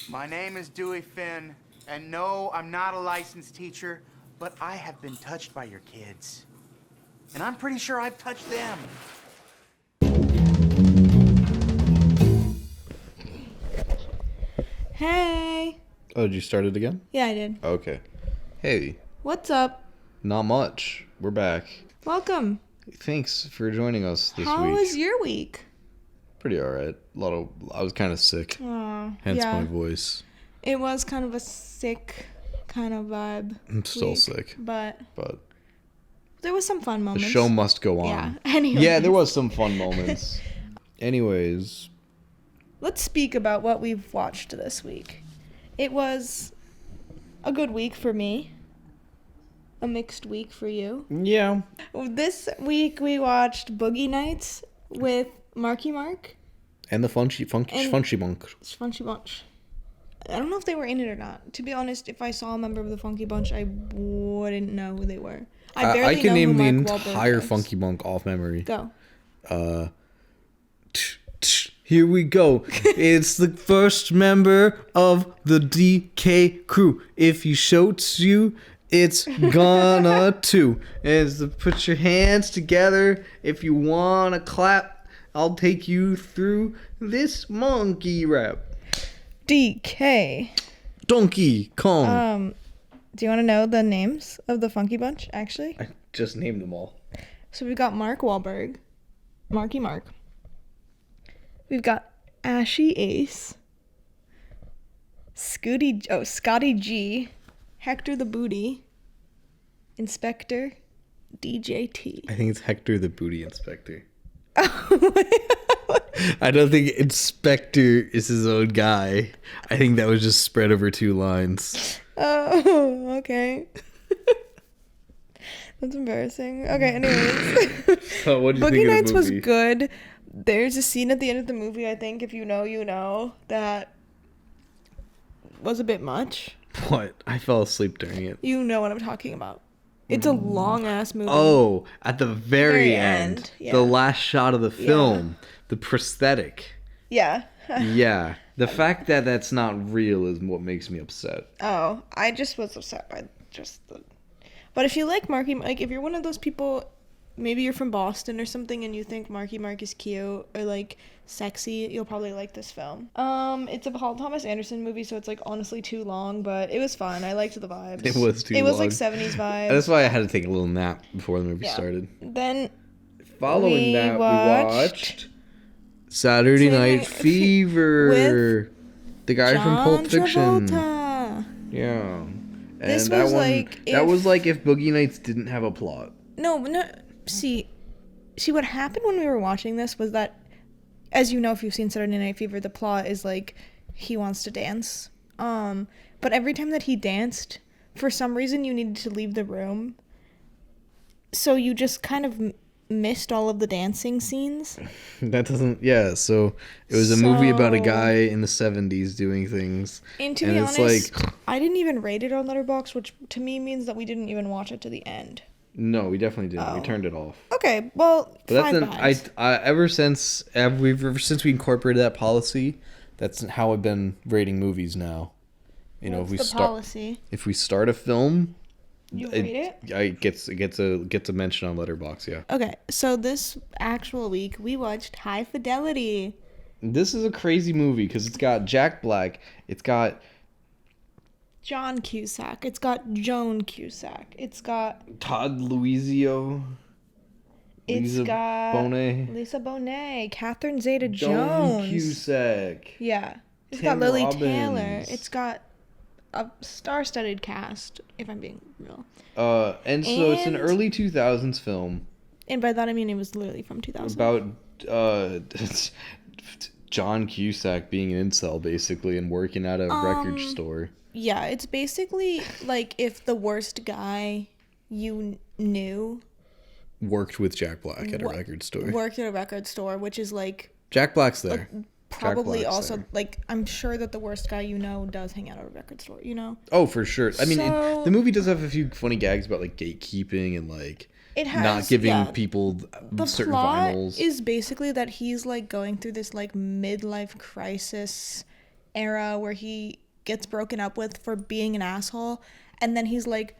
My name is Dewey Finn, and no, I'm not a licensed teacher, but I have been touched by your kids. And I'm pretty sure I've touched them. Hey. Oh, did you start it again? Yeah, I did. Okay. Hey. What's up? Not much. We're back. Welcome. Thanks for joining us this week. How was your week? Pretty alright. I was kind of sick. Hence my voice. It was kind of a sick kind of vibe. I'm still sick. But there was some fun The moments. show must go on. Yeah. Anyways. Yeah, there was some fun moments. Anyways. Let's speak about what we've watched this week. It was a good week for me. A mixed week for you. Yeah. This week we watched Boogie Nights with Marky Mark. And the Funchy Monk. Funky Bunch. I don't know if they were in it or not. To be honest, if I saw a member of the Funky Bunch, I wouldn't know who they were. I can name the entire was. Funky Monk off memory. Go. Here we go. It's the first member of the DK crew. If he shoots you, it's gonna to. Is to put your hands together. If you wanna clap, I'll take you through this monkey rap. DK. Donkey Kong. Do you want to know the names of the Funky Bunch, actually? I just named them all. So we've got Mark Wahlberg, Marky Mark. We've got Ashy Ace, Scotty G, Hector the Booty, Inspector, DJ T. I think it's Hector the Booty Inspector. I don't think Inspector is his own guy. I think that was just spread over two lines. Oh, okay. That's embarrassing. Okay, anyways. So what do you Boogie think Nights of the movie? was good. There's a scene at the end of the movie, I think, if you know, you know, that was a bit much. What? I fell asleep during it. You know what I'm talking about. It's a long-ass movie. Oh, at the very end. Yeah. The last shot of the film. The prosthetic. Yeah. Yeah. The fact that that's not real is what makes me upset. Oh, I just was upset by just the... But if you like Marky, like, if you're one of those people... Maybe you're from Boston or something and you think Marky Mark is cute or, like, sexy, you'll probably like this film. It's a Paul Thomas Anderson movie, so it's, like, honestly too long, but it was fun. I liked the vibes. It was too long. It was, like, 70s vibes. That's why I had to take a little nap before the movie started. Then Following that, we watched Saturday Night Fever with the guy from Pulp Fiction. Travolta. Yeah. And This that was one, like that was like if Boogie Nights didn't have a plot. No. See, what happened when we were watching this was that, as you know, if you've seen Saturday Night Fever, the plot is like he wants to dance. But every time that he danced, for some reason, you needed to leave the room. So you just kind of missed all of the dancing scenes. That doesn't... Yeah, so it was a movie about a guy in the 70s doing things. And to be honest, I didn't even rate it on Letterboxd, which to me means that we didn't even watch it to the end. No, we definitely didn't. We turned it off. Okay, well, but ever since we incorporated that policy, that's how I've been rating movies now. You know, if we start a film, you rate it? It gets a mention on Letterboxd. Yeah. Okay, so this actual week we watched High Fidelity. This is a crazy movie because it's got Jack Black. It's got John Cusack. It's got Joan Cusack. It's got Todd Luizio. Lisa Bonet. Catherine Zeta-Jones. Joan Cusack. Yeah. It's Tim got Lily Robbins. Taylor. It's got a star-studded cast, if I'm being real. And so it's an early 2000s film. And by that I mean it was literally from 2000. About John Cusack being an incel, basically, and working at a record store. Yeah, it's basically like if the worst guy you knew worked with Jack Black at a record store. Worked at a record store, which is like... Jack Black's there. Probably also, like, I'm sure that the worst guy you know does hang out at a record store, you know? Oh, for sure. I mean, the movie does have a few funny gags about, like, gatekeeping and, like, not giving people certain vinyls. The plot is basically that he's, like, going through this, like, midlife crisis era where he gets broken up with for being an asshole, and then he's like,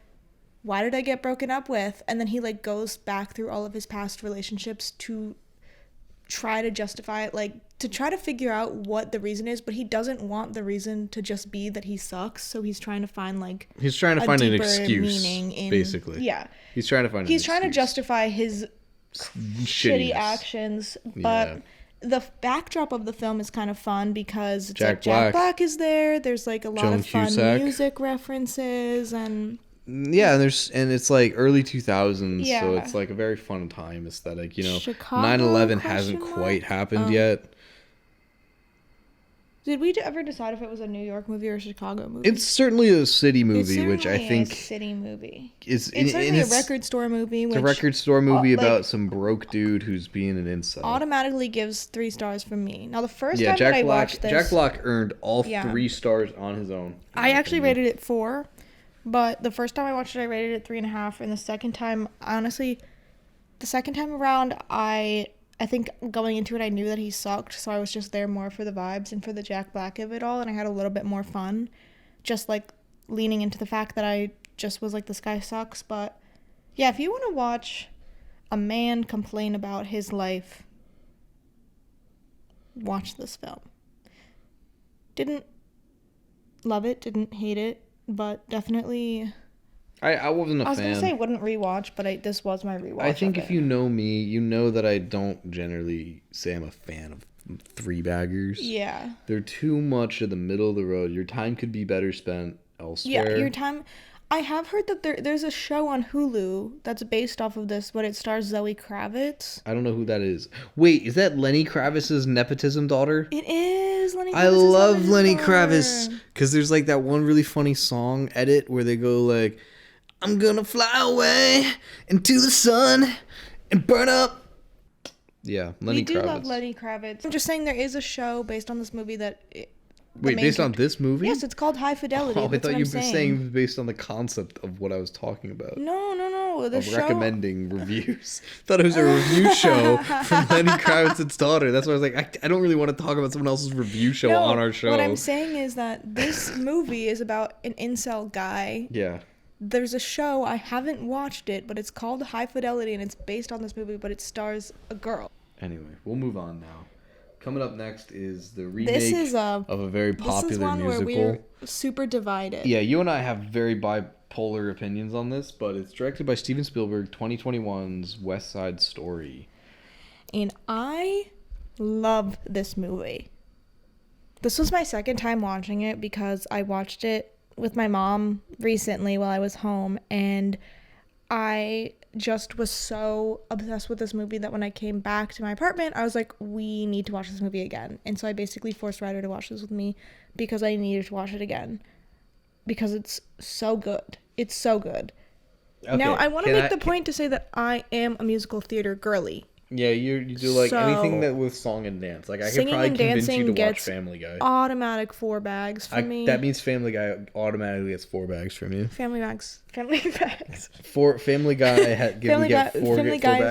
why did I get broken up with? And then he like goes back through all of his past relationships to try to justify it, like to try to figure out what the reason is, but he doesn't want the reason to just be that he sucks, so he's trying to find like an excuse, basically. Yeah, he's trying to find to justify his shitty actions, but the backdrop of the film is kind of fun because it's Jack Black is there. There's like a lot of fun music references and it's like early 2000s, so it's like a very fun time aesthetic. 9/11 hasn't quite happened yet. Did we ever decide if it was a New York movie or a Chicago movie? It's certainly a city movie, which I think a city movie. It's certainly a record store movie. It's a record store movie about some broke dude who's being an incel. Automatically gives 3 stars from me. Now the first time that I watched this, Jack Black earned all 3 stars on his own. I actually rated it 4, but the first time I watched it, I rated it 3.5, and the second time, honestly, around, I think going into it, I knew that he sucked, so I was just there more for the vibes and for the Jack Black of it all, and I had a little bit more fun, just, like, leaning into the fact that I just was like, this guy sucks. But, yeah, if you want to watch a man complain about his life, watch this film. Didn't love it, didn't hate it, but definitely... I wasn't a fan. I was going to say wouldn't rewatch, but this was my rewatch. I think if you know me, you know that I don't generally say I'm a fan of 3-baggers. Yeah. They're too much at the middle of the road. Your time could be better spent elsewhere. Yeah, your time... I have heard that there's a show on Hulu that's based off of this, but it stars Zoe Kravitz. I don't know who that is. Wait, is that Lenny Kravitz's nepotism daughter? It is Lenny Kravitz's I love Lenny daughter. Kravitz because there's like that one really funny song edit where they go like, I'm gonna fly away into the sun and burn up. Yeah, Lenny Kravitz. We do love Lenny Kravitz. I'm just saying there is a show based on this movie that... Wait, based on this movie? Yes, it's called High Fidelity. Oh, I thought you were saying based on the concept of what I was talking about. No. The show... recommending reviews. Thought it was a review show from Lenny Kravitz's daughter. That's why I was like, I don't really want to talk about someone else's review show on our show. What I'm saying is that this movie is about an incel guy. Yeah. There's a show, I haven't watched it, but it's called High Fidelity, and it's based on this movie, but it stars a girl. Anyway, we'll move on now. Coming up next is the remake of a very popular musical. This is one where we're super divided. Yeah, you and I have very bipolar opinions on this, but it's directed by Steven Spielberg, 2021's West Side Story. And I love this movie. This was my second time watching it because I watched it with my mom recently while I was home, and I just was so obsessed with this movie that when I came back to my apartment, I was like, we need to watch this movie again. And so I basically forced Ryder to watch this with me because I needed to watch it again because it's so good. It's so good. Okay, now, I want to make the point to say that I am a musical theater girly. Yeah, you do like anything that with song and dance. Like I could probably convince you to watch Family Guy. Automatic 4 bags for me. That means Family Guy automatically gets 4 bags from you. Family bags. Family Guy get 4 Family Guy bags.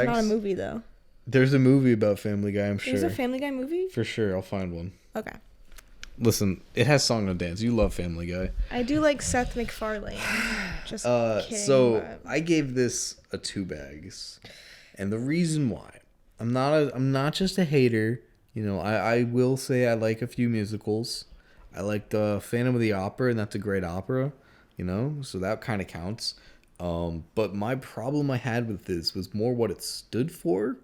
Is not a movie though. There's a movie about Family Guy, I'm sure. There's a Family Guy movie? For sure, I'll find one. Okay. Listen, it has song and dance. You love Family Guy. I do like Seth MacFarlane. Just kidding. So I gave this a 2 bags, and the reason why. I'm not just a hater. I will say I like a few musicals. I like the Phantom of the Opera, and that's a great opera, so that kind of counts. But my problem I had with this was more what it stood for.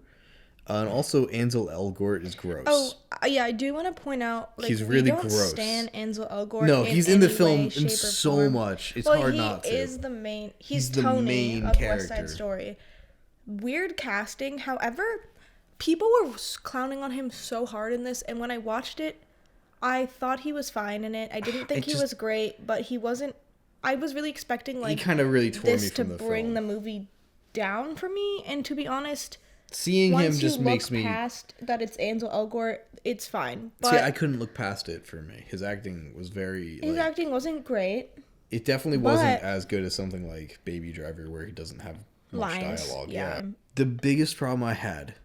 And also Ansel Elgort is gross. Oh, yeah, I do want to point out, he's really gross. We don't stan Ansel Elgort. No, he's in the film in so much. It's hard not to. He is the main. He's Tony the main of character. West Side Story. Weird casting, however. People were clowning on him so hard in this, and when I watched it, I thought he was fine in it. I didn't think he was great, but he wasn't. I was really expecting he kind of really tore me from the film. This to bring the movie down for me, and to be honest, seeing him just makes me past that it's Ansel Elgort, it's fine. But see, I couldn't look past it for me. His acting was His acting wasn't great. It definitely wasn't as good as something like Baby Driver, where he doesn't have much dialogue. Yeah. The biggest problem I had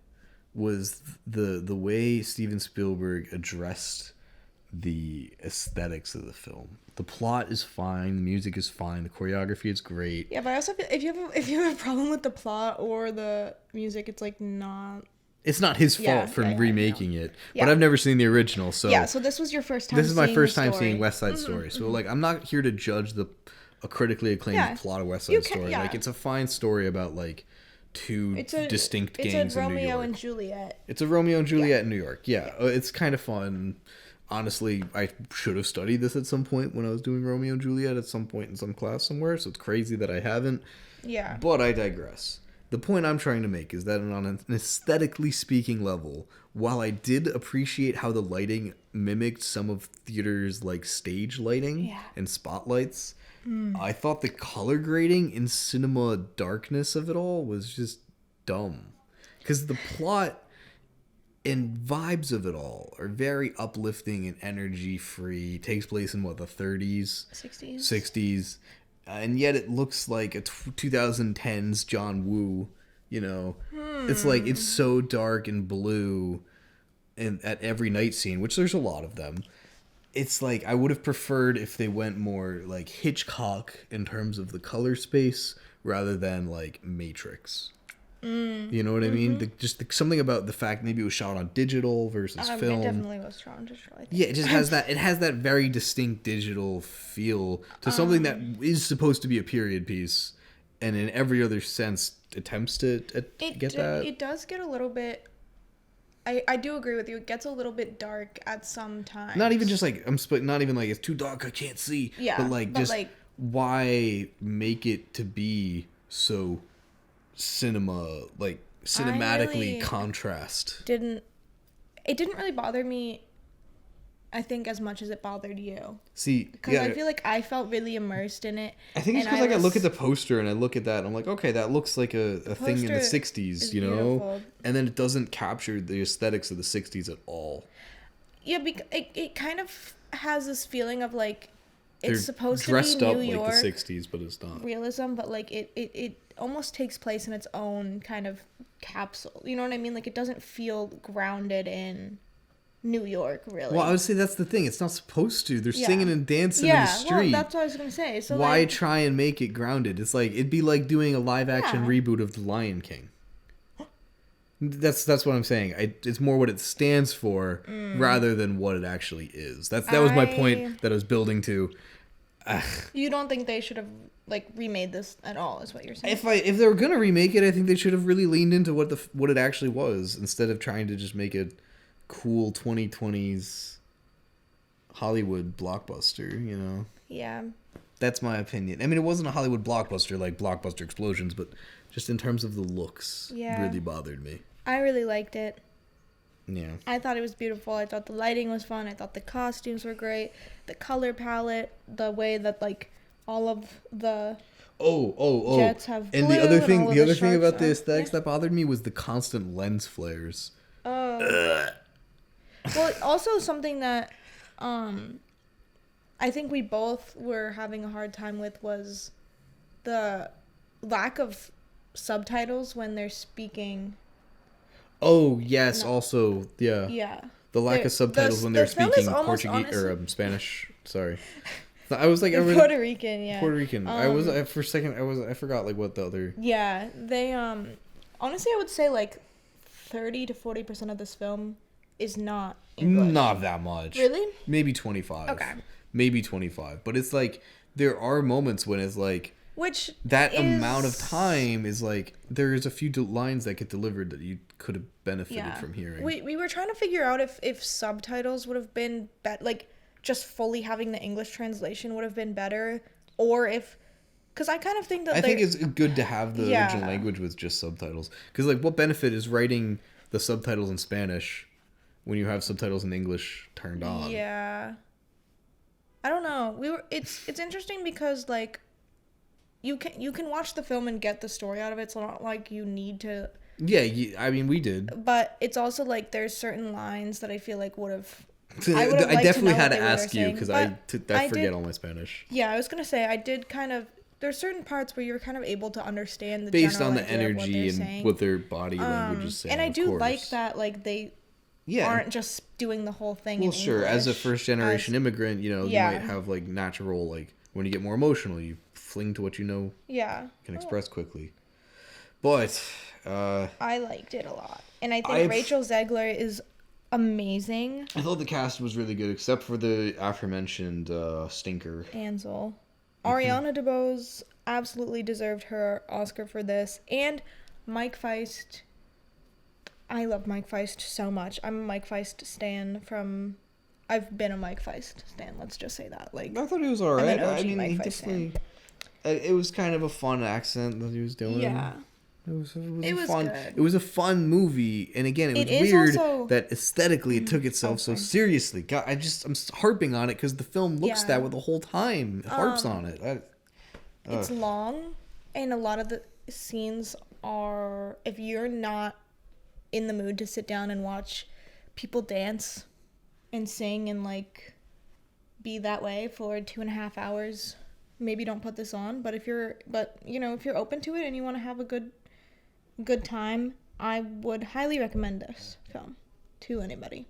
was the way Steven Spielberg addressed the aesthetics of the film. The plot is fine, the music is fine, the choreography is great. Yeah, but I also feel if you have a problem with the plot or the music, it's like not. It's not his fault for remaking it, but I've never seen the original, so yeah. So this was your first time. This is my first time story. seeing West Side Story, so like I'm not here to judge a critically acclaimed plot of West Side Story. Like it's a fine story about like two distinct gangs in New York. It's a Romeo and Juliet. It's a Romeo and Juliet in New York. Yeah, it's kind of fun. Honestly, I should have studied this at some point when I was doing Romeo and Juliet at some point in some class somewhere, so it's crazy that I haven't. Yeah. But I digress. The point I'm trying to make is that on an aesthetically speaking level, while I did appreciate how the lighting mimicked some of theater's like stage lighting and spotlights, I thought the color grading in cinema darkness of it all was just dumb. Because the plot and vibes of it all are very uplifting and energy free. It takes place in the 30s? 60s. And yet it looks like a 2010s John Woo, you know. It's like, it's so dark and blue and at every night scene, which there's a lot of them. It's like, I would have preferred if they went more like Hitchcock in terms of the color space rather than like Matrix. You know what I mean? Something about the fact maybe it was shot on digital versus film. It definitely was shot on digital, I think. Yeah, it just has that. It has that very distinct digital feel to something that is supposed to be a period piece, and in every other sense attempts to get that. It does get a little bit. I do agree with you. It gets a little bit dark at some times. Not even just like not even like it's too dark I can't see. Yeah, but like why make it to be so cinematically contrast. It didn't really bother me, I think, as much as it bothered you. See, because I feel like I felt really immersed in it. I think it's because like I look at the poster and I look at that and I'm like, okay, that looks like a thing in the 60s, you know? Beautiful. And then it doesn't capture the aesthetics of the 60s at all. Yeah, it kind of has this feeling of like it's They're supposed to be dressed New up York like the 60s, but it's not. Realism, but like it almost takes place in its own kind of capsule. You know what I mean? Like it doesn't feel grounded in New York, really. Well, I would say that's the thing. It's not supposed to. They're singing and dancing in the street. Well, that's what I was gonna say. So why try and make it grounded? It's like it'd be like doing a live action reboot of The Lion King. That's what I'm saying. It's more what it stands for rather than what it actually is. That was my point that I was building to. You don't think they should have like remade this at all? Is what you're saying? If they were gonna remake it, I think they should have really leaned into what it actually was instead of trying to just make a cool 2020s Hollywood blockbuster. You know? Yeah. That's my opinion. I mean, it wasn't a Hollywood blockbuster like Blockbuster Explosions, but just in terms of the looks, really bothered me. I really liked it. Yeah. I thought it was beautiful. I thought the lighting was fun. I thought the costumes were great. The color palette, the way that like all of the jets have blue, and the other thing about the are, aesthetics that bothered me was the constant lens flares. Well, also something that I think we both were having a hard time with was the lack of subtitles when they're speaking. Oh, yes, also, yeah. Yeah. The lack of subtitles when they're speaking Portuguese or Spanish. Sorry. I was like Puerto Rican, yeah. Puerto Rican. For a second I forgot like what the other. Yeah, they honestly I would say like 30 to 40% of this film is not English. Not that much. Really? Maybe 25. Okay. Maybe 25, but it's like there are moments when it's like amount of time is like there's a few lines that get delivered that you could have benefited from hearing. We were trying to figure out if subtitles would have been like just fully having the English translation would have been better, or because I kind of think that I think it's good to have the original language with just subtitles, because like what benefit is writing the subtitles in Spanish when you have subtitles in English turned on? Yeah, I don't know. It's interesting because like you can watch the film and get the story out of it. It's not like you need to. Yeah, I mean we did. But it's also like there's certain lines that I feel like would have. I definitely had to ask you because I forget all my Spanish. Yeah, I was gonna say I did kind of. There's certain parts where you're kind of able to understand the based on the energy and what their body language is saying. And I do like that, like they aren't just doing the whole thing Well, in sure. As a English. first-generation immigrant, you Yeah. might have like natural when you get more emotional, you fling to what you Yeah. can express quickly. But I liked it a lot. And I think Rachel Zegler is amazing. I thought the cast was really good, except for the aforementioned stinker. Ansel. Ariana DeBose absolutely deserved her Oscar for this. And Mike Feist. I love Mike Feist so much. I'm a Mike Feist stan I've been a Mike Feist stan, let's just say that. Like, I thought he was alright. I'm an OG I mean, Mike he Feist definitely... It was kind of a fun accent that he was doing. yeah. It was fun. Good. It was a fun movie, and again, it was It is weird also- that aesthetically it took itself so seriously. God, I'm harping on it because the film looks that way the whole time. It harps on it. It's long, and a lot of the scenes are, if you're not in the mood to sit down and watch people dance and sing and like be that way for 2.5 hours, maybe don't put this on. But if you're open to it and you want to have a good time, I would highly recommend this film to anybody,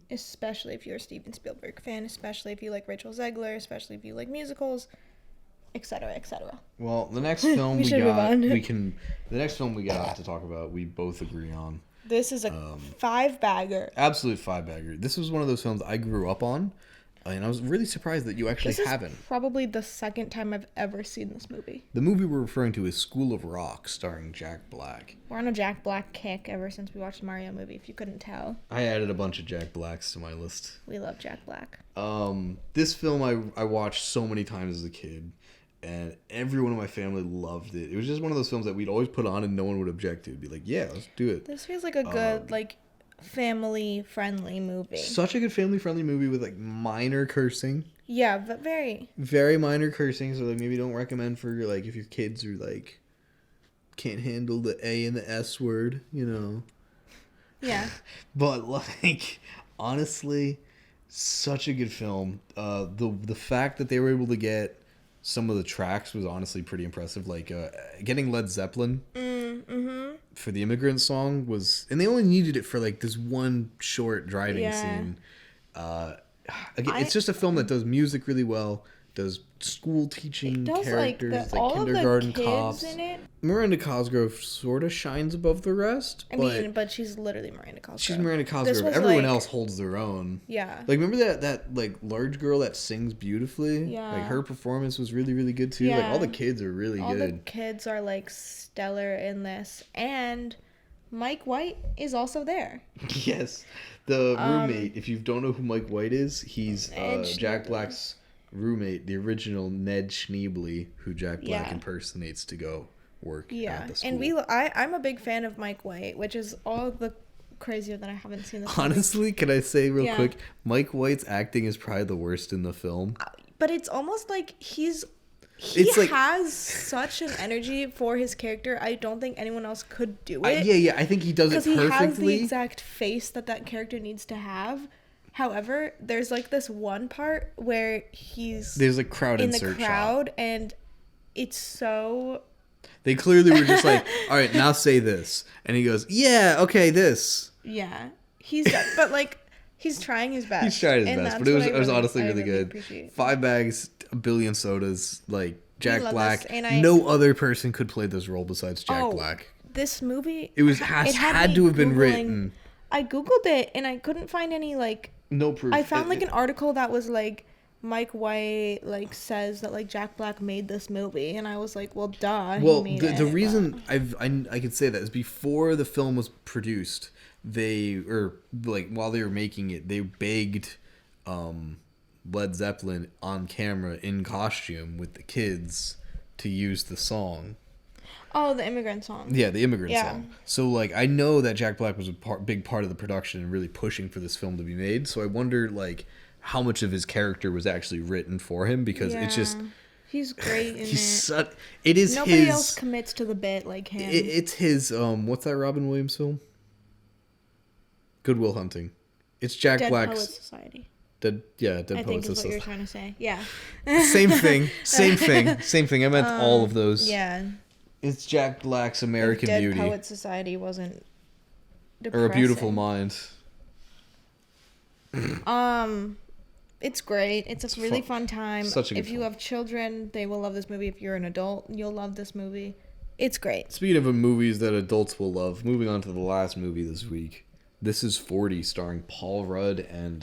especially if you're a Steven Spielberg fan, especially if you like Rachel Zegler, especially if you like musicals, etc., etc. Well, the next film We should move on. the next film we got to talk about, we both agree on. This is a 5-bagger. Absolute 5-bagger. This was one of those films I grew up on, and I was really surprised that you actually This haven't. is probably the second time I've ever seen this movie. The movie we're referring to is School of Rock, starring Jack Black. We're on a Jack Black kick ever since we watched the Mario movie, if you couldn't tell. I added a bunch of Jack Blacks to my list. We love Jack Black. This film I watched so many times as a kid, and everyone in my family loved it. It was just one of those films that we'd always put on and no one would object to. It'd be like, yeah, let's do it. This feels like a good, family-friendly movie. Such a good family-friendly movie with, minor cursing. Yeah, but very... Very minor cursing, so, maybe don't recommend for, if your kids are, can't handle the A and the S word, Yeah. But, honestly, such a good film. The fact that they were able to get some of the tracks was honestly pretty impressive. Getting Led Zeppelin for the Immigrant Song was... And they only needed it for, this one short driving scene. Again, it's just a film that does music really well, does school teaching characters, kindergarten cops. In it. Miranda Cosgrove sort of shines above the rest. But she's literally Miranda Cosgrove. She's Miranda Cosgrove. Everyone else holds their own. Yeah. Remember that large girl that sings beautifully? Yeah. Her performance was really, really good too. Yeah. All the kids are really good. All the kids are stellar in this, and Mike White is also there. Yes. The roommate, if you don't know who Mike White is, he's Jack Schneebly. Black's roommate, the original Ned Schneebly, who Jack Black impersonates to go work at the school. And I'm a big fan of Mike White, which is all the crazier that I haven't seen this Honestly, can I say real quick, Mike White's acting is probably the worst in the film. But it's almost like he has such an energy for his character. I don't think anyone else could do it. I think he does it perfectly. Because he has the exact face that character needs to have. However, there's this one part where there's a crowd in the insert crowd, shot. and it's so... They clearly were just all right, now say this. And he goes, yeah, okay, this. Yeah. He's trying his best. He's trying his best, but it was honestly really good. Appreciate. 5 bags, a billion sodas, Jack Black. This, and no other person could play this role besides Jack Black. This movie... It had to have been written. I Googled it, and I couldn't find any, no proof. I found an article that was Mike White says that Jack Black made this movie, and I was like, well, duh. Well, the reason I could say that is before the film was produced, while they were making it, they begged Led Zeppelin on camera in costume with the kids to use the song. Oh, the Immigrant Song. Yeah, the Immigrant Song. So, I know that Jack Black was a big part of the production and really pushing for this film to be made. So I wonder, how much of his character was actually written for him, because it's just... He's great in it. It is Nobody else commits to the bit like him. It's his, what's that Robin Williams film? Good Will Hunting. It's Jack Dead Black's... Poets Society. Dead I Poets think is what Society. you're trying to say. Yeah. Same thing. I meant all of those. Yeah. It's Jack Black's American Dead Beauty. Poets Society wasn't depressing. Or A Beautiful Mind. It's great. It's a really fun time. Such a good If you film. have children, they will love this movie. If you're an adult, you'll love this movie. It's great. Speaking of movies that adults will love, moving on to the last movie this week. This is 40, starring Paul Rudd and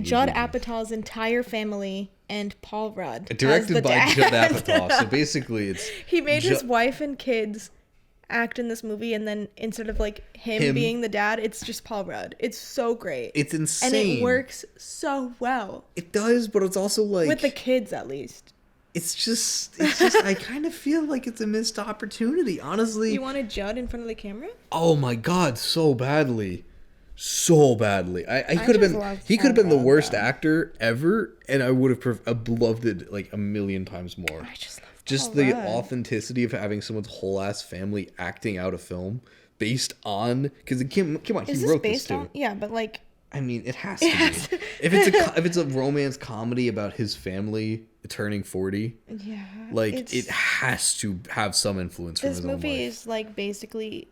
Judd Apatow's entire family and Paul Rudd. directed as the by dad. Judd Apatow. So basically, it's He made his wife and kids act in this movie, and then instead of like him being the dad, it's just Paul Rudd. It's so great. It's insane, and it works so well It does, but it's also like with the kids, at least. It's just I kind of feel like it's a missed opportunity, honestly. You wanted Judd in front of the camera? Oh my god, so badly. So badly. He could have just been love he could have been the Paul Rudd, worst though. actor ever, and I would have loved it like a million times more. I just love Just Paul the Rudd. authenticity of having someone's whole ass family acting out a film based on, because come on, Is he this wrote this based too. on? Yeah, but like, I mean, it has to be. If it's a romance comedy about his family turning 40, yeah, like it has to have some influence from This his own movie life. is like basically.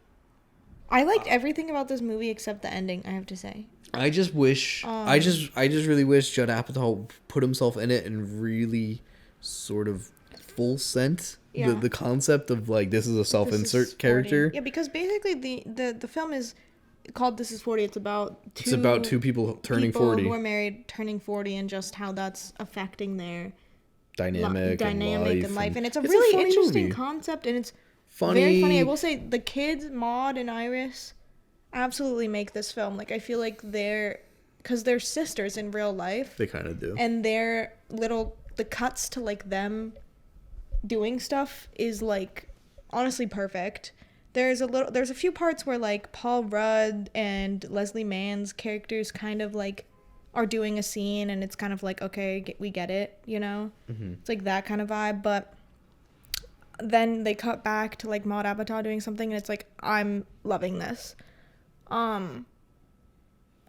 I liked everything about this movie except the ending. I have to say. I just wish I just really wish Judd Apatow put himself in it and really sort of full sent Yeah. the concept of like this is a This self-insert is 40. character. Yeah, because basically the film is called This Is 40. It's about Two people turning people 40. who are married turning 40 and just how that's affecting their Dynamic and life. And it's a funny really interesting movie. concept, and it's Funny. very funny. I will say the kids, Maud and Iris, absolutely make this film. Like I feel like because they're sisters in real life, They kind of do. and their the cuts to like them doing stuff is like honestly perfect. There's a few parts where like Paul Rudd and Leslie Mann's characters kind of like are doing a scene, and it's kind of like, okay, we get it, you know? Mm-hmm. It's like that kind of vibe, but then they cut back to like Maud Apatow doing something, and it's like, I'm loving this. I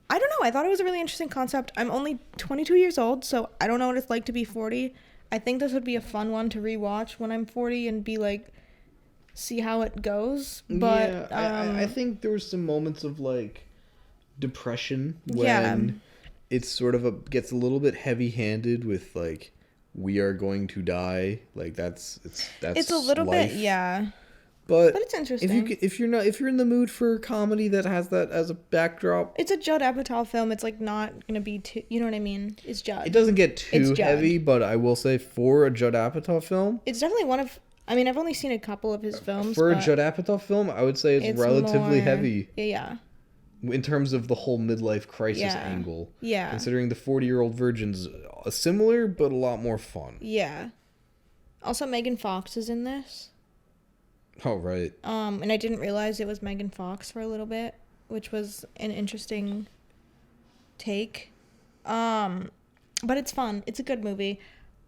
don't know. I thought it was a really interesting concept. I'm only 22 years old, so I don't know what it's like to be 40. I think this would be a fun one to rewatch when I'm 40 and be like, see how it goes. But yeah, I think there were some moments of like depression when Yeah. it's sort of gets a little bit heavy-handed with like we are going to die, like that's it's a little life. bit, yeah. But But it's interesting. If you're in the mood for comedy that has that as a backdrop, It's a Judd Apatow film. It's like not gonna be too, you know what I mean? It's Judd. it doesn't get It's too Judd. heavy. But I will say, for a Judd Apatow film, It's definitely one of. I mean, I've only seen a couple of his films. for a but Judd Apatow film, I would say it's relatively more- heavy Yeah. in terms of the whole midlife crisis Yeah. angle. Yeah. Considering the 40-year-old virgin's similar but a lot more fun. Yeah. Also, Megan Fox is in this. Oh right. And I didn't realize it was Megan Fox for a little bit, which was an interesting take. But it's fun. It's a good movie.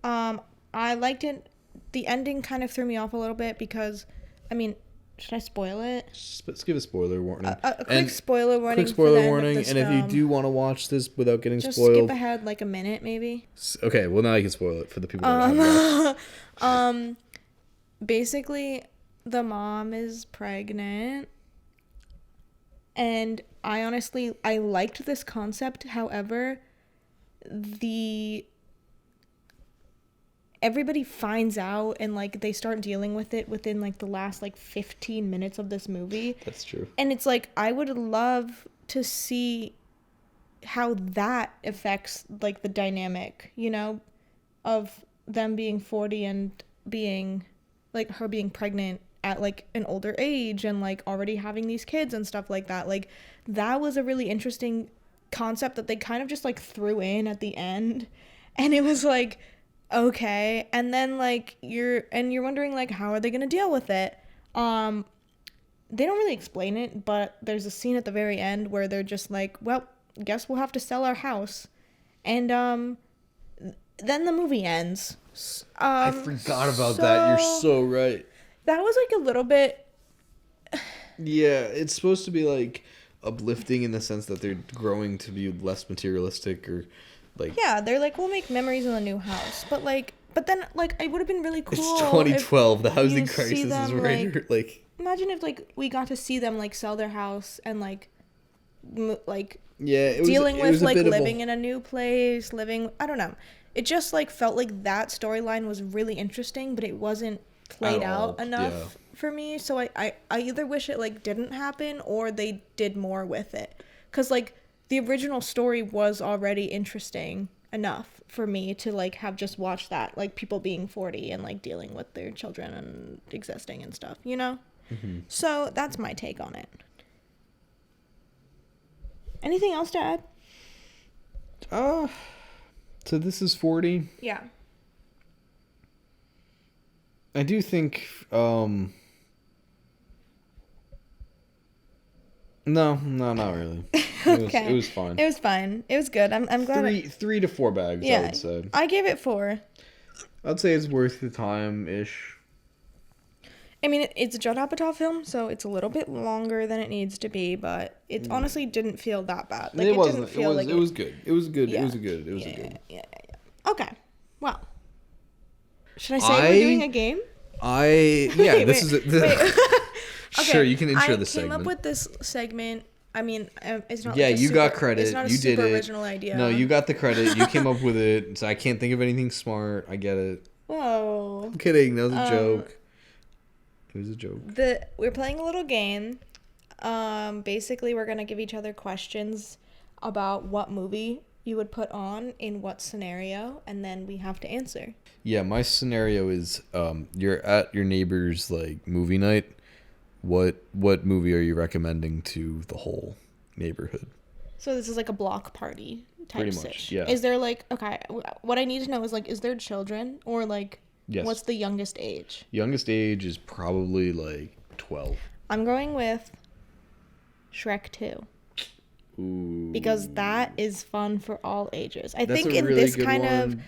I liked it. The ending kind of threw me off a little bit because, I mean, should I spoil it? Let's give a spoiler warning. A quick spoiler warning. Quick spoiler for the end of warning, this and if you film. do want to watch this without getting just spoiled, skip ahead like a minute, maybe. Okay, well now you can spoil it for the people that haven't watched. Basically, the mom is pregnant, and I liked this concept. However, everybody finds out, and like they start dealing with it within like the last like 15 minutes of this movie. That's true. And it's like, I would love to see how that affects like the dynamic, you know, of them being 40 and being like her being pregnant at like an older age and like already having these kids and stuff like that. Like that was a really interesting concept that they kind of just like threw in at the end, and it was like, okay. And then like you're wondering like, how are they going to deal with it? They don't really explain it, but there's a scene at the very end where they're just like, well, guess we'll have to sell our house. And then the movie ends. I forgot about that. You're so right. That was like a little bit. Yeah, it's supposed to be like uplifting in the sense that they're growing to be less materialistic or like. Yeah, they're like, we'll make memories in the new house. But then like it would have been really cool. It's 2012. The housing you see crisis is them, right. Like imagine if like we got to see them like sell their house and like Yeah, it dealing was with a like bit of living in a new place, I don't know. It just like felt like that storyline was really interesting, but it wasn't played At out all, enough yeah. for me. So I either wish it like didn't happen or they did more with it. Cuz like the original story was already interesting enough for me to like have just watched that, like people being 40 and like dealing with their children and existing and stuff, you know? So that's my take on it. Anything else to add? So this is 40. Yeah. I do think, no, not really. Okay. It was fine. It was fine. It was good. I'm glad. 3 to 4 bags, I Yeah. would say. I gave it 4. I'd say it's worth the time-ish. I mean, it's a Judd Apatow film, so it's a little bit longer than it needs to be, but it honestly didn't feel that bad. Like, It it wasn't. didn't feel like It was good. It was good. Yeah. It was a good. It was a Yeah, good. yeah. Okay. Well, should I say we're doing a game? This is wait. Sure, you can intro I the came segment. up with this segment. I mean, it's not. Yeah, like a you got super- credit. It's not a You super did it. original idea. No, you got the credit. You came up with it. So I can't think of anything smart. I get it. Whoa. I'm kidding. That was a joke. It was a joke. We're playing a little game. Basically, we're gonna give each other questions about what movie you would put on in what scenario, and then we have to answer. Yeah, my scenario is you're at your neighbor's like movie night. What movie are you recommending to the whole neighborhood? So this is like a block party type Pretty much, sitch. yeah. Is there like, okay, what I need to know is like, is there children or like, Yes. what's the youngest age? Youngest age is probably like 12. I'm going with Shrek 2. Ooh. Because that is fun for all ages. I That's think a in really this good kind of, one.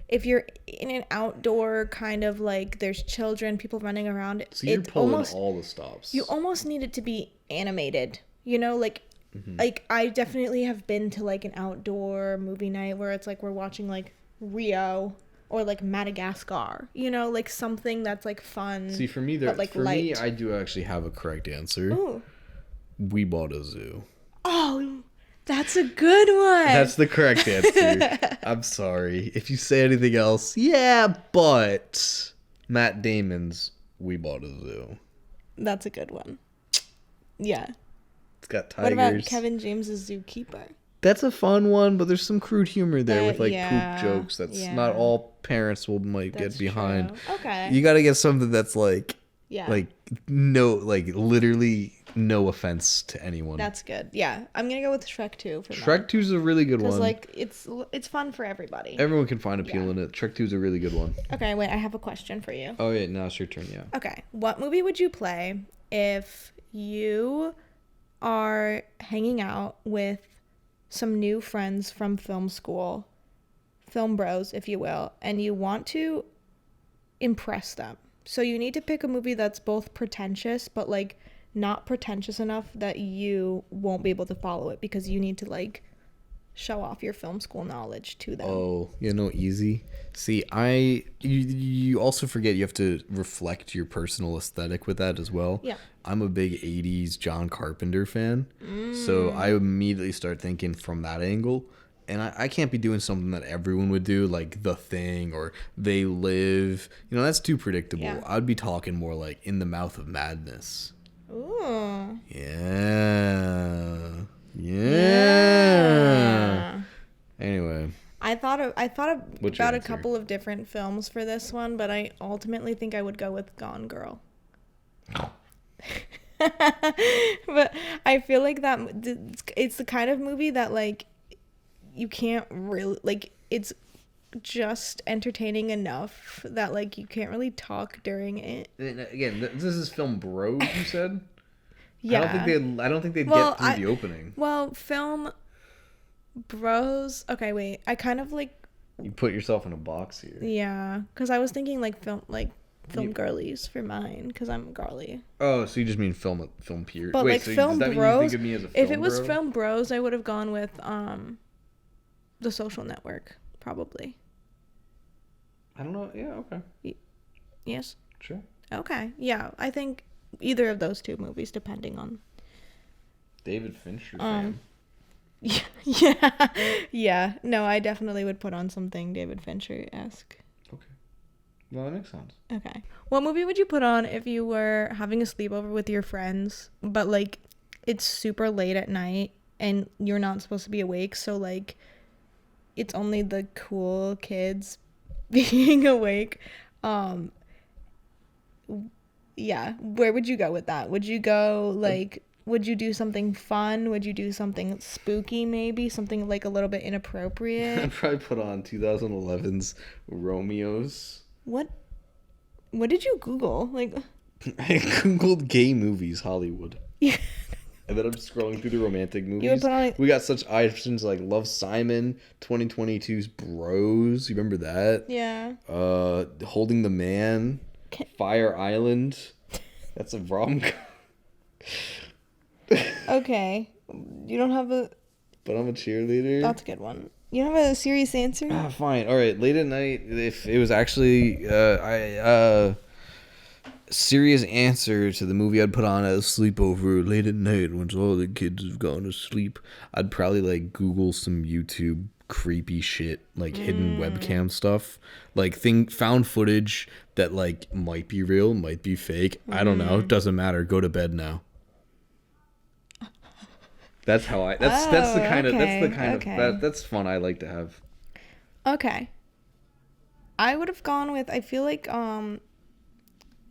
if you're in an outdoor kind of like, there's children, people running around. So you're it pulling almost, all the stops. you almost need it to be animated, you know, like Mm-hmm. like I definitely have been to like an outdoor movie night where it's like we're watching like Rio or like Madagascar, you know, like something that's like fun. See, for me, but, like, for me, light. I do actually have a correct answer. Ooh. We bought a zoo. Oh, that's a good one. That's the correct answer. I'm sorry. If you say anything else, yeah, but Matt Damon's We Bought a Zoo. That's a good one. Yeah. It's got tigers. What about Kevin James's Zookeeper? That's a fun one, but there's some crude humor there That- with like yeah, poop jokes. That's yeah. not all parents might That's get behind. true. Okay. You got to get something that's like, Yeah. like no, like literally no offense to anyone. That's good. Yeah. I'm going to go with Shrek 2 for Shrek 2 is a really good Because one. like it's fun for everybody. Everyone can find appeal Yeah. in it. Shrek 2 is a really good one. Okay, wait, I have a question for you. Oh yeah, now it's your turn. Yeah. Okay, what movie would you play if you are hanging out with some new friends from film school, film bros, if you will, and you want to impress them? So you need to pick a movie that's both pretentious, but like not pretentious enough that you won't be able to follow it because you need to like show off your film school knowledge to them. Oh, easy. See, you also forget you have to reflect your personal aesthetic with that as well. Yeah. I'm a big 80s John Carpenter fan. So I immediately start thinking from that angle. And I can't be doing something that everyone would do, like The Thing or They Live. That's too predictable. Yeah. I'd be talking more like In the Mouth of Madness. Ooh. Yeah. Yeah. Anyway. I thought What's your about a answer? couple of different films for this one, but I ultimately think I would go with Gone Girl. But I feel like that it's the kind of movie that like you can't really like, it's just entertaining enough that like you can't really talk during it. And again, this is film Bros, you said? Yeah. I don't think they'd Well, get through the opening. Well, film bros. Okay, wait. I kind of like, You put yourself in a box here. yeah, because I was thinking like film girlies for mine because I'm girly. Oh, so you just mean film period. But Wait, like so film does that mean bros. you think of me as a film If it was bro? film bros, I would have gone with The Social Network probably. I don't know. Yeah, okay. Yes. Sure. Okay. Yeah, I think either of those two movies, depending on. David Fincher fan. Yeah. Yeah. No, I definitely would put on something David Fincher-esque. Okay. Well, that makes sense. Okay. What movie would you put on if you were having a sleepover with your friends, but like it's super late at night and you're not supposed to be awake, so like it's only the cool kids being awake? Yeah. Where would you go with that? Would you go like would you do something fun? Would you do something spooky maybe? Something like a little bit inappropriate? I'd probably put on 2011's Romeo's. What did you Google? Like I googled gay movies Hollywood. Yeah. And then I'm scrolling through the romantic You would movies. put on We got such options like Love Simon, 2022's Bros. You remember that? Yeah. Holding the Man, Fire Island. That's a rom-com. Okay. You don't have a... But I'm a cheerleader. That's a good one. You don't have a serious answer? Ah, fine. All right. Late at night, if it was actually serious answer to the movie I'd put on at a sleepover late at night once all the kids have gone to sleep, I'd probably like Google some YouTube creepy shit, like hidden webcam stuff, like found footage that like might be real, might be fake. I don't know. It doesn't matter. Go to bed now. That's how I. That's the kind of that's fun I like to have. Okay. I would have gone with, I feel like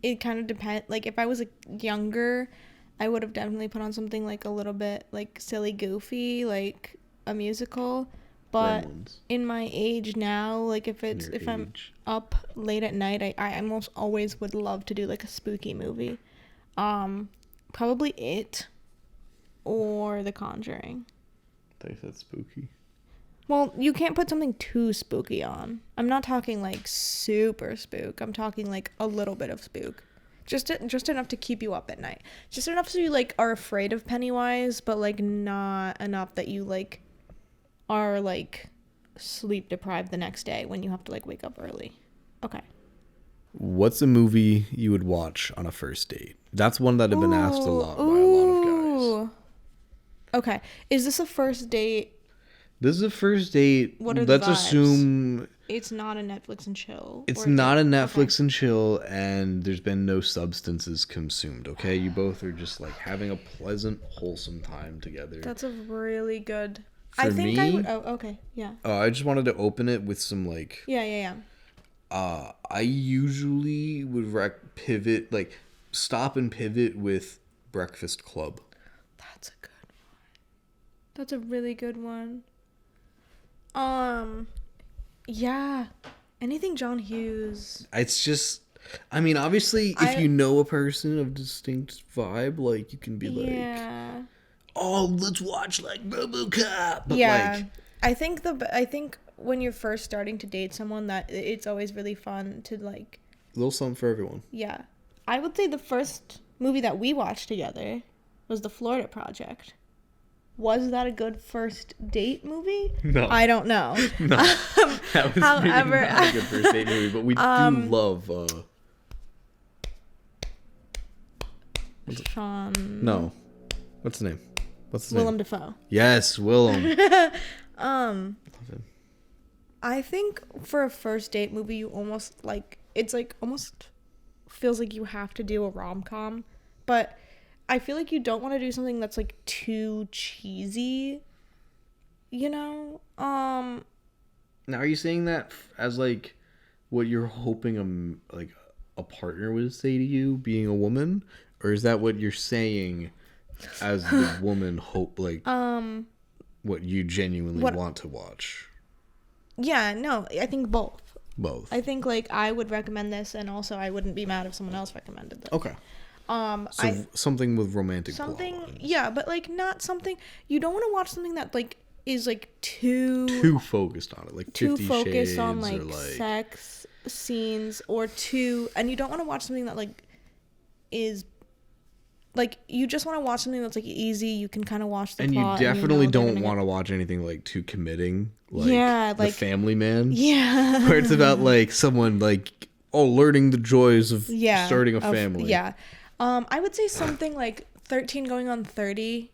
it kind of depends. Like if I was younger, I would have definitely put on something like a little bit like silly, goofy, like a musical. But Gremlins. in my age now, like if I'm up late at night, I almost always would love to do like a spooky movie. Probably It or The Conjuring. I thought that's spooky. Well, you can't put something too spooky on. I'm not talking like super spook. I'm talking like a little bit of spook. Just enough to keep you up at night. Just enough so you like are afraid of Pennywise, but like not enough that you like are like sleep deprived the next day when you have to like wake up early. Okay. What's a movie you would watch on a first date? That's one that I've been asked a lot by a lot of guys. Okay. Is this a first date? This is a first date. What are the Let's vibes? assume It's not a Netflix and chill. it's or is not it? a Netflix Okay. and chill, and there's been no substances consumed. Okay, you both are just like having a pleasant, wholesome time together. That's a really good. For I think I me- would. Oh, okay. Yeah. I just wanted to open it with some like. Yeah. I usually would stop and pivot with Breakfast Club. That's a good one. That's a really good one. Yeah. Anything John Hughes. It's just, I mean, obviously, if you know a person of distinct vibe, like you can be like, Yeah. oh, let's watch like RoboCop. But Yeah. like, I think when you're first starting to date someone, that it's always really fun to like. a little something for everyone. Yeah. I would say the first movie that we watched together was The Florida Project. Was that a good first date movie? No. I don't know. No, that was however, maybe not a good first date movie, but we do love. Sean. No, what's his name? What's his name? Willem Dafoe. Yes, Willem. I think for a first date movie, you almost like it's like almost feels like you have to do a rom-com, but I feel like you don't want to do something that's like too cheesy, you know? Now, are you saying that as like what you're hoping a partner would say to you, being a woman, or is that what you're saying as the woman hope what you genuinely want to watch? Yeah, no, I think both. Both. I think like I would recommend this, and also I wouldn't be mad if someone else recommended this. Okay. So something with romantic something plot lines. yeah, but like not something you don't want to watch something that like is like too focused on it, like too 50 focused Shades on or like sex scenes, or too, and you don't want to watch something that like is like, you just want to watch something that's like easy, you can kind of watch the and plot, you definitely and don't want to watch anything like too committing, like Yeah, The like- Family Man, yeah, where it's about like someone like learning the joys of yeah, starting a family. yeah. I would say something like 13 going on 30.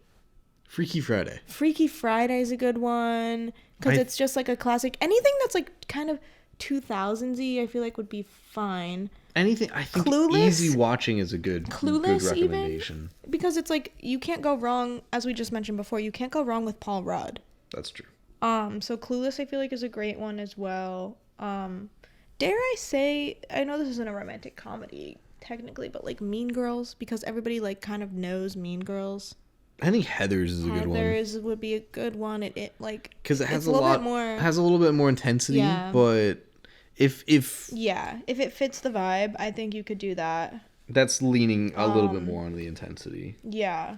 Freaky Friday. Freaky Friday is a good one because it's just like a classic. Anything that's like kind of 2000s-y, I feel like would be fine. Anything, I think Clueless? easy watching is a good recommendation. Even, because it's like you can't go wrong, as we just mentioned before, you can't go wrong with Paul Rudd. That's true. So Clueless I feel like is a great one as well. Dare I say, I know this isn't a romantic comedy technically, but like Mean Girls, because everybody like kind of knows Mean Girls. I think Heathers is a good one. Heathers would be a good one. It like, because it has a little bit more, has a little bit more intensity, yeah. But if it fits the vibe, I think you could do that. That's leaning a little bit more on the intensity. Yeah,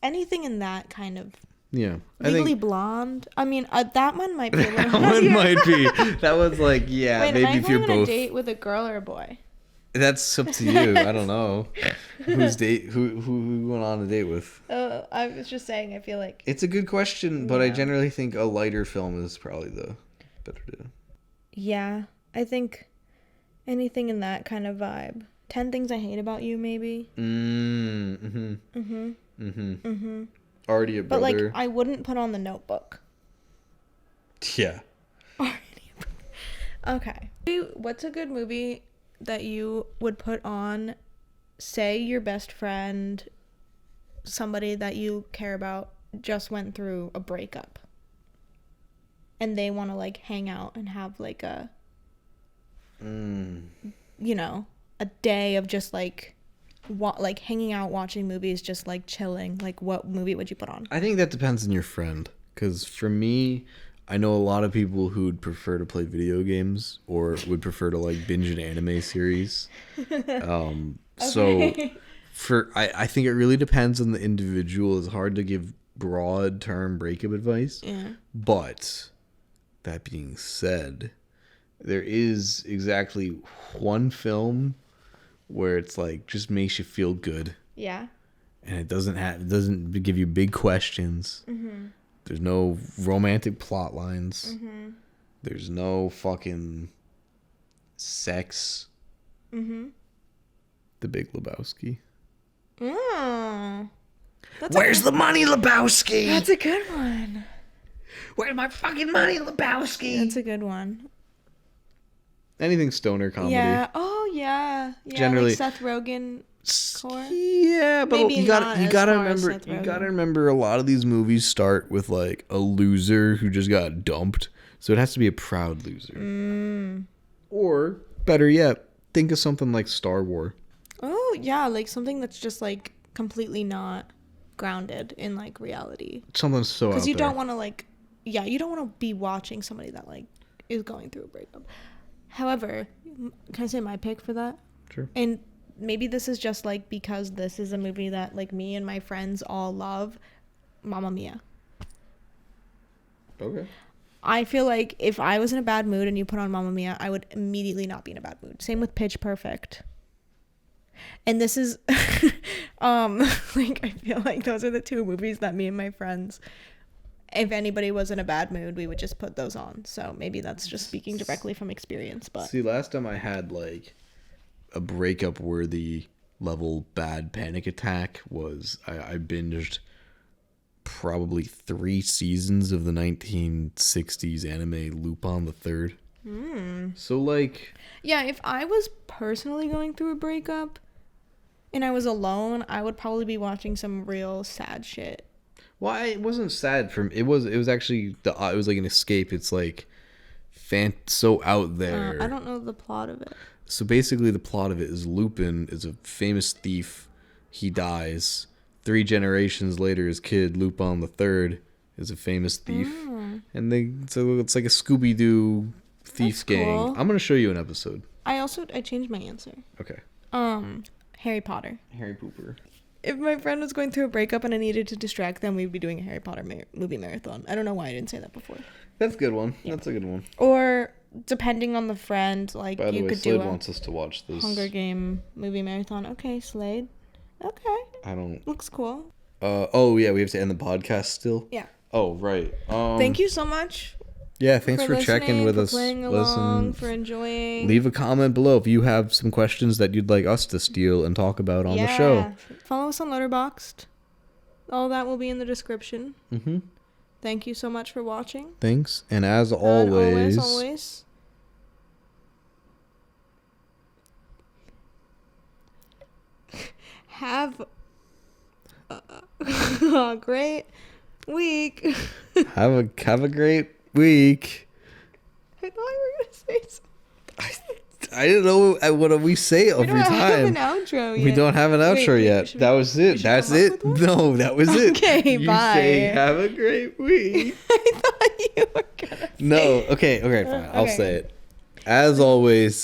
anything in that kind of. Yeah, Legally Blonde. I mean, that one might be a little. That one might be. That was like, yeah, wait, maybe am I if you're going on both. A date with a girl or a boy? That's up to you. I don't know. Who went on a date with? I was just saying. I feel like it's a good question, but yeah. I generally think a lighter film is probably the better to. Yeah, I think anything in that kind of vibe. 10 Things I Hate About You, maybe. Already a brother. But like, I wouldn't put on The Notebook. Yeah. Okay. What's a good movie that you would put on? Say your best friend, somebody that you care about, just went through a breakup, and they want to like hang out and have like a, you know, a day of just like, like hanging out, watching movies, just like chilling. Like, what movie would you put on? I think that depends on your friend. Because for me, I know a lot of people who'd prefer to play video games or would prefer to like binge an anime series. So I think it really depends on the individual. It's hard to give broad term breakup advice. Yeah. But that being said, there is exactly one film where it's like just makes you feel good. Yeah. And it doesn't give you big questions. There's no romantic plot lines. There's no fucking sex. The Big Lebowski. Where's the money, Lebowski? That's a good one. Where's my fucking money, Lebowski? That's a good one. Anything stoner comedy. Yeah. Oh yeah. Yeah. Generally, like Seth Rogen. Core? Yeah, but Maybe you not as gotta far as remember Seth you Rogen. gotta remember a lot of these movies start with like a loser who just got dumped, so it has to be a proud loser. Or better yet, think of something like Star Wars. Oh yeah, like something that's just like completely not grounded in like reality. Something so out there. Because you don't want to like, yeah, you don't want to be watching somebody that like is going through a breakup. However, can I say my pick for that? Sure. And maybe this is just like because this is a movie that like me and my friends all love, Mamma Mia. Okay. I feel like if I was in a bad mood and you put on Mamma Mia, I would immediately not be in a bad mood. Same with Pitch Perfect. And this is like I feel like those are the two movies that me and my friends, if anybody was in a bad mood, we would just put those on. So maybe that's just speaking directly from experience. But see, last time I had like a breakup worthy level bad panic attack was I binged probably 3 seasons of the 1960s anime Lupin the Third. So like, yeah, if I was personally going through a breakup and I was alone, I would probably be watching some real sad shit. well, it wasn't sad for me. It was actually it was like an escape. It's like so out there. I don't know the plot of it. So basically the plot of it is Lupin is a famous thief. He dies. 3 generations later, his kid, Lupin the Third, is a famous thief. And so it's like a Scooby-Doo thief That's gang. cool. I'm going to show you an episode. I changed my answer. Okay. Harry Potter. Harry Pooper. If my friend was going through a breakup and I needed to distract them, we'd be doing a Harry Potter movie marathon. I don't know why I didn't say that before. That's a good one. Yeah. That's a good one. Or depending on the friend, like By the you way, could Slade do a wants us to watch this. Hunger Game movie marathon. Okay, Slade. Okay. I don't... Looks cool. Oh, yeah, we have to end the podcast still? Yeah. Oh, right. Thank you so much. Yeah, thanks for checking with for us. Playing along, for enjoying. Leave a comment below if you have some questions that you'd like us to steal and talk about on the show. Follow us on Letterboxd. All that will be in the description. Mm-hmm. Thank you so much for watching. Thanks. And as And always, always. Have a great week. have a great week. I thought you were gonna say something. I don't know what we say every We don't have time. an outro yet. We don't have an outro Wait, yet. should That we- was we it. should That's come up it. with one? No, that was it. Okay, you bye. Say, have a great week. I thought you were gonna. No. Okay. Fine. I'll Okay. say it. As always.